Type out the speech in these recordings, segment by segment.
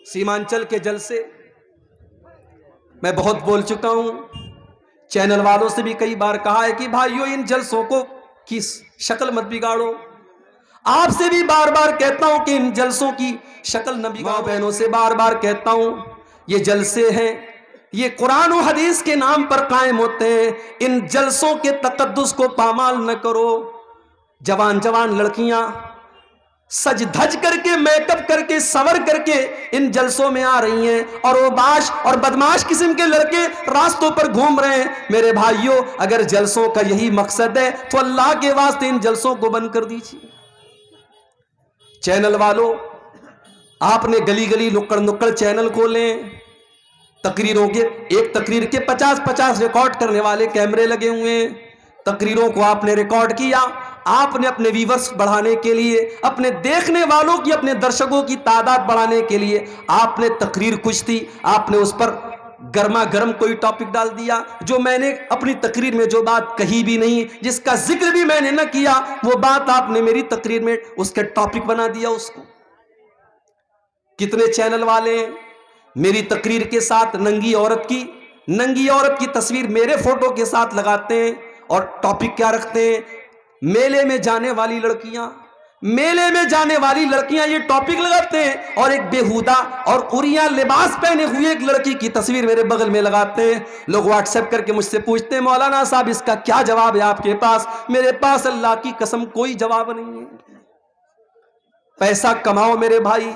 سیمانچل کے جلسے میں بہت بول چکا ہوں، چینل والوں سے بھی کئی بار کہا ہے کہ بھائیو ان جلسوں کو کی شکل مت بگاڑو۔ آپ سے بھی بار بار کہتا ہوں کہ ان جلسوں کی شکل نہ بگاڑو۔ بہنوں سے بار بار کہتا ہوں یہ جلسے ہیں، یہ قرآن و حدیث کے نام پر قائم ہوتے ہیں، ان جلسوں کے تقدس کو پامال نہ کرو۔ جوان جوان لڑکیاں سج دھج کر کے میک اپ کر کے سور کر کے ان جلسوں میں آ رہی ہیں، اور اوباش اور بدماش قسم کے لڑکے راستوں پر گھوم رہے ہیں۔ میرے بھائیوں، اگر جلسوں کا یہی مقصد ہے تو اللہ کے واسطے ان جلسوں کو بند کر دیجیے۔ چینل والوں، آپ نے گلی گلی نکڑ نکڑ چینل کھولیں، تقریروں کے ایک تقریر کے 50 ریکارڈ کرنے والے کیمرے لگے ہوئے ہیں، تقریروں کو آپ نے ریکارڈ کیا۔ آپ نے اپنے ویورز بڑھانے کے لیے، اپنے دیکھنے والوں کی، اپنے درشکوں کی تعداد بڑھانے کے لیے آپ نے تقریر کچھ تھی، آپ نے اس پر گرما گرم کوئی ٹاپک ڈال دیا جو میں نے اپنی تقریر میں جو بات کہی بھی نہیں، جس کا ذکر بھی میں نے نہ کیا، وہ بات آپ نے میری تقریر میں اس کے ٹاپک بنا دیا اس کو۔ کتنے چینل والے ہیں میری تقریر کے ساتھ ننگی عورت کی تصویر میرے فوٹو کے ساتھ لگاتے ہیں، اور ٹاپک کیا رکھتے ہیں؟ میلے میں جانے والی لڑکیاں یہ ٹاپک لگاتے ہیں، اور ایک بےہودہ اور قریہ لباس پہنے ہوئے ایک لڑکی کی تصویر میرے بغل میں لگاتے ہیں۔ لوگ واٹس ایپ کر کے مجھ سے پوچھتے ہیں مولانا صاحب اس کا کیا جواب ہے آپ کے پاس؟ میرے پاس اللہ کی قسم کوئی جواب نہیں ہے۔ پیسہ کماؤ میرے بھائی،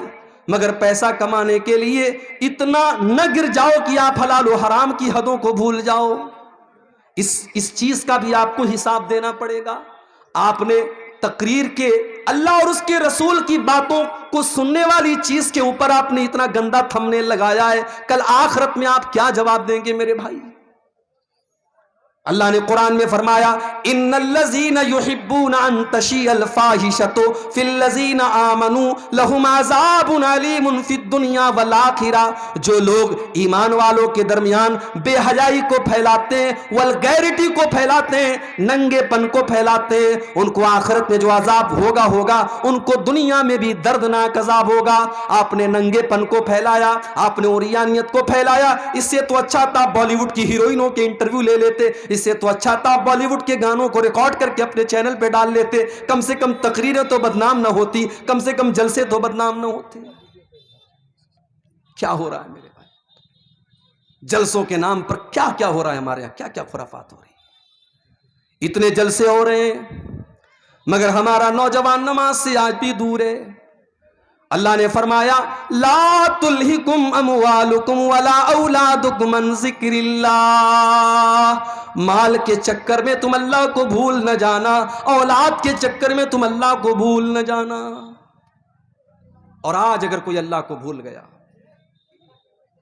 مگر پیسہ کمانے کے لیے اتنا نہ گر جاؤ کہ آپ حلال و حرام کی حدوں کو بھول جاؤ۔ اس چیز کا بھی آپ کو حساب دینا پڑے گا۔ آپ نے تقریر کے اللہ اور اس کے رسول کی باتوں کو سننے والی چیز کے اوپر آپ نے اتنا گندا تھمبنیل لگایا ہے، کل آخرت میں آپ کیا جواب دیں گے میرے بھائی؟ اللہ نے قرآن میں فرمایا ان الذین یحبون ان تشیع الفاحشۃ فی الذین آمنوا لہم عذاب علیم فی الدنیا والآخرہ۔ جو لوگ ایمان والوں کے درمیان بے حیائی کو پھیلاتے ہیں، ولگیرٹی کو پھیلاتے ہیں، ننگے پن کو پھیلاتے ہیں، ان کو آخرت میں جو عذاب ہوگا ان کو دنیا میں بھی دردناک عذاب ہوگا۔ آپ نے ننگے پن کو پھیلایا، آپ نے اوریانیت کو پھیلایا، اس سے تو اچھا تھا بالی ووڈ کی ہیروئنوں کے انٹرویو لے لیتے، اس سے تو اچھا تھا بالی ووڈ کے گانوں کو ریکارڈ کر کے اپنے چینل پہ ڈال لیتے، کم سے کم تقریریں تو بدنام نہ ہوتی، کم سے کم جلسے تو بدنام نہ ہوتے۔ کیا ہو رہا ہے میرے بھائی؟ جلسوں کے نام پر کیا کیا ہو رہا ہے ہمارے یہاں، کیا کیا خرافات ہو رہی ہیں۔ اتنے جلسے ہو رہے ہیں مگر ہمارا نوجوان نماز سے آج بھی دور ہے۔ اللہ نے فرمایا لا تلہکم اموالکم ولا اولادکم عن ذکر اللہ۔ مال کے چکر میں تم اللہ کو بھول نہ جانا، اولاد کے چکر میں تم اللہ کو بھول نہ جانا۔ اور آج اگر کوئی اللہ کو بھول گیا،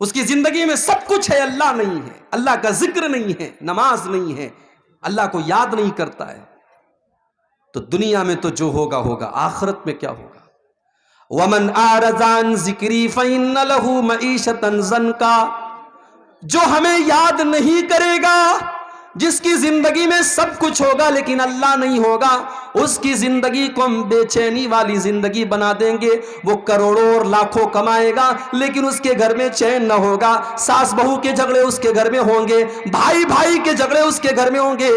اس کی زندگی میں سب کچھ ہے، اللہ نہیں ہے، اللہ کا ذکر نہیں ہے، نماز نہیں ہے، اللہ کو یاد نہیں کرتا ہے، تو دنیا میں تو جو ہوگا ہوگا، آخرت میں کیا ہوگا؟ وَمَنْ أَعْرَضَ عَنْ ذِكْرِي فَإِنَّ لَهُ مَعِيشَةً ضَنْكًا۔ جو ہمیں یاد نہیں کرے گا، جس کی زندگی میں سب کچھ ہوگا لیکن اللہ نہیں ہوگا، اس کی زندگی کو ہم بے چینی والی زندگی بنا دیں گے۔ وہ کروڑوں اور لاکھوں کمائے گا لیکن اس کے گھر میں چین نہ ہوگا، ساس بہو کے جھگڑے اس کے گھر میں ہوں گے، بھائی بھائی کے جھگڑے اس کے گھر میں ہوں گے،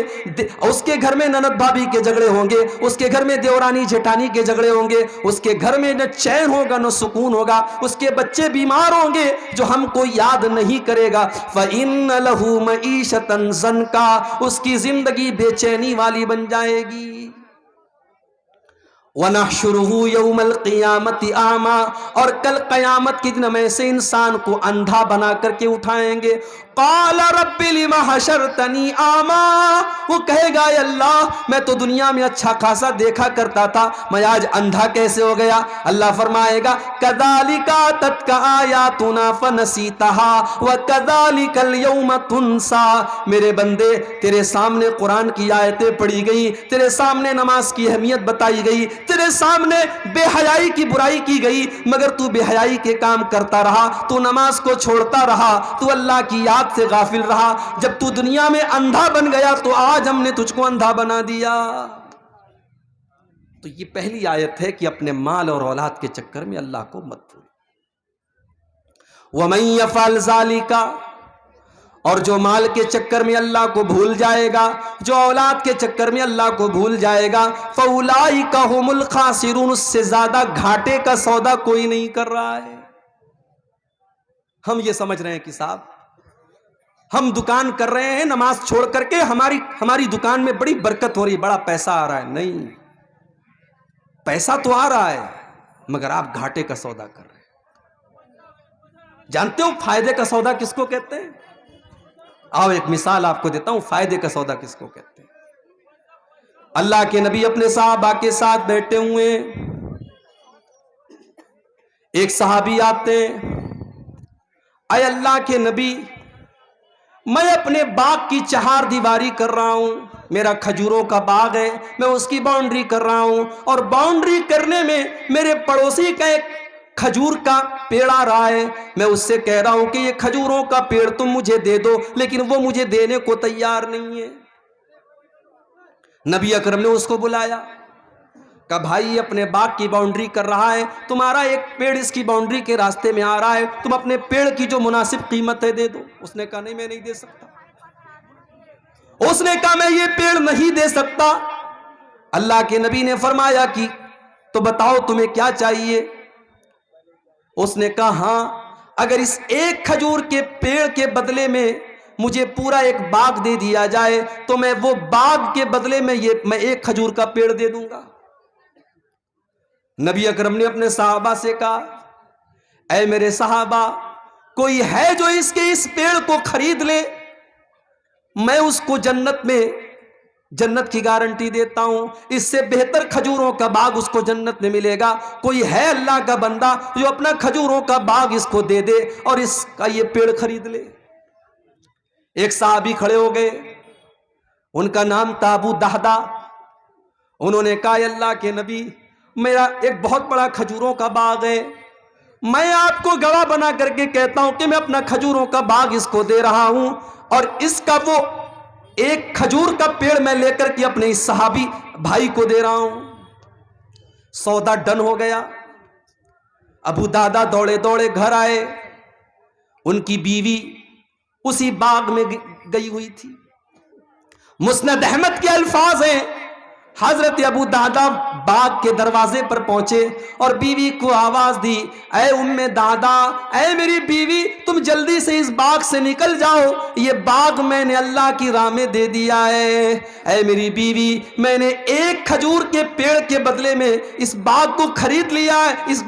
اس کے گھر میں نند بھابھی کے جھگڑے ہوں گے، اس کے گھر میں دیورانی جھٹانی کے جھگڑے ہوں گے، اس کے گھر میں نہ چین ہوگا نہ سکون ہوگا، اس کے بچے بیمار ہوں گے جو ہم کو یاد نہیں کرے گا۔ فَإِنَّ لَهُ مَعِيشَةً ضَنْكًا، اس کی زندگی بے چینی والی بن جائے گی۔ وَنَحْشُرُهُ يَوْمَ الْقِيَامَةِ أَعْمَى، اور کل قیامت کے دن ہم ایسے انسان کو اندھا بنا کر کے اٹھائیں گے۔ قال رب لم حشرتنی اعمی، وہ کہے گا اے اللہ میں تو دنیا میں اچھا خاصا دیکھا کرتا تھا، میں آج اندھا کیسے ہو گیا؟ اللہ فرمائے گا کذالک اتتک آیاتنا فنسیتها وکذالک اليوم تنسی۔ میرے بندے تیرے سامنے قرآن کی آیتیں پڑھی گئی، تیرے سامنے نماز کی اہمیت بتائی گئی، تیرے سامنے بے حیائی کی برائی کی گئی، مگر تو بے حیائی کے کام کرتا رہا، تو نماز کو چھوڑتا رہا، تو اللہ کی یاد سے غافل رہا۔ جب تو دنیا میں اندھا بن گیا تو آج ہم نے تجھ کو اندھا بنا دیا۔ تو یہ پہلی آیت ہے کہ اپنے مال اور اولاد کے چکر میں اللہ کو مت بھول۔ وَمَن يَفْعَلْ ذَلِكَ، اور جو مال کے چکر میں اللہ کو بھول جائے گا، جو اولاد کے چکر میں اللہ کو بھول جائے گا، فَأُولَئِكَ هُمُ الْخَاسِرُونَ، اس سے زیادہ گھاٹے کا سودا کوئی نہیں کر رہا ہے۔ ہم یہ سمجھ رہے ہیں کہ صاحب ہم دکان کر رہے ہیں نماز چھوڑ کر کے، ہماری دکان میں بڑی برکت ہو رہی، بڑا پیسہ آ رہا ہے۔ نہیں، پیسہ تو آ رہا ہے مگر آپ گھاٹے کا سودا کر رہے ہیں۔ جانتے ہو فائدے کا سودا کس کو کہتے ہیں؟ آؤ ایک مثال آپ کو دیتا ہوں، فائدے کا سودا کس کو کہتے ہیں۔ اللہ کے نبی اپنے صحابہ کے ساتھ بیٹھے ہوئے، ایک صحابی آتے، اے اللہ کے نبی، میں اپنے باغ کی چہار دیواری کر رہا ہوں، میرا کھجوروں کا باغ ہے، میں اس کی باؤنڈری کر رہا ہوں، اور باؤنڈری کرنے میں میرے پڑوسی کا ایک کھجور کا پیڑ آ رہا ہے، میں اس سے کہہ رہا ہوں کہ یہ کھجوروں کا پیڑ تم مجھے دے دو، لیکن وہ مجھے دینے کو تیار نہیں ہے۔ نبی اکرم نے اس کو بلایا، کہا بھائی اپنے باغ کی باؤنڈری کر رہا ہے، تمہارا ایک پیڑ اس کی باؤنڈری کے راستے میں آ رہا ہے، تم اپنے پیڑ کی جو مناسب قیمت ہے دے دو۔ اس نے کہا نہیں، میں نہیں دے سکتا۔ اس نے کہا میں یہ پیڑ نہیں دے سکتا۔ اللہ کے نبی نے فرمایا کہ تو بتاؤ تمہیں کیا چاہیے؟ اس نے کہا ہاں، اگر اس ایک کھجور کے پیڑ کے بدلے میں مجھے پورا ایک باغ دے دیا جائے تو میں وہ باغ کے بدلے میں ایک کھجور کا پیڑ دے دوں گا۔ نبی اکرم نے اپنے صحابہ سے کہا، اے میرے صحابہ، کوئی ہے جو اس پیڑ کو خرید لے؟ میں اس کو جنت کی گارنٹی دیتا ہوں، اس سے بہتر کھجوروں کا باغ اس کو جنت میں ملے گا۔ کوئی ہے اللہ کا بندہ جو اپنا کھجوروں کا باغ اس کو دے دے اور اس کا یہ پیڑ خرید لے؟ ایک صحابی کھڑے ہو گئے، ان کا نام تھا ابو دہدہ۔ انہوں نے کہا، اللہ کے نبی، میرا ایک بہت بڑا کھجوروں کا باغ ہے، میں آپ کو گواہ بنا کر کے کہتا ہوں کہ میں اپنا کھجوروں کا باغ اس کو دے رہا ہوں، اور اس کا وہ ایک کھجور کا پیڑ میں لے کر کے اپنے اس صحابی بھائی کو دے رہا ہوں۔ سودا ڈن ہو گیا۔ ابو دادا دوڑے دوڑے گھر آئے، ان کی بیوی اسی باغ میں گئی ہوئی تھی۔ مسند احمد کے الفاظ ہیں، حضرت ابو دادا باغ کے دروازے پر پہنچے اور بیوی کو آواز دی، اے ام دادا، اے میری بیوی، تم جلدی سے اس باغ سے نکل جاؤ، یہ باغ میں نے اللہ کی راہ میں دے دیا ہے۔ اے میری بیوی، میں نے ایک کھجور کے پیڑ کے بدلے میں اس باغ کو خرید لیا ہے، اس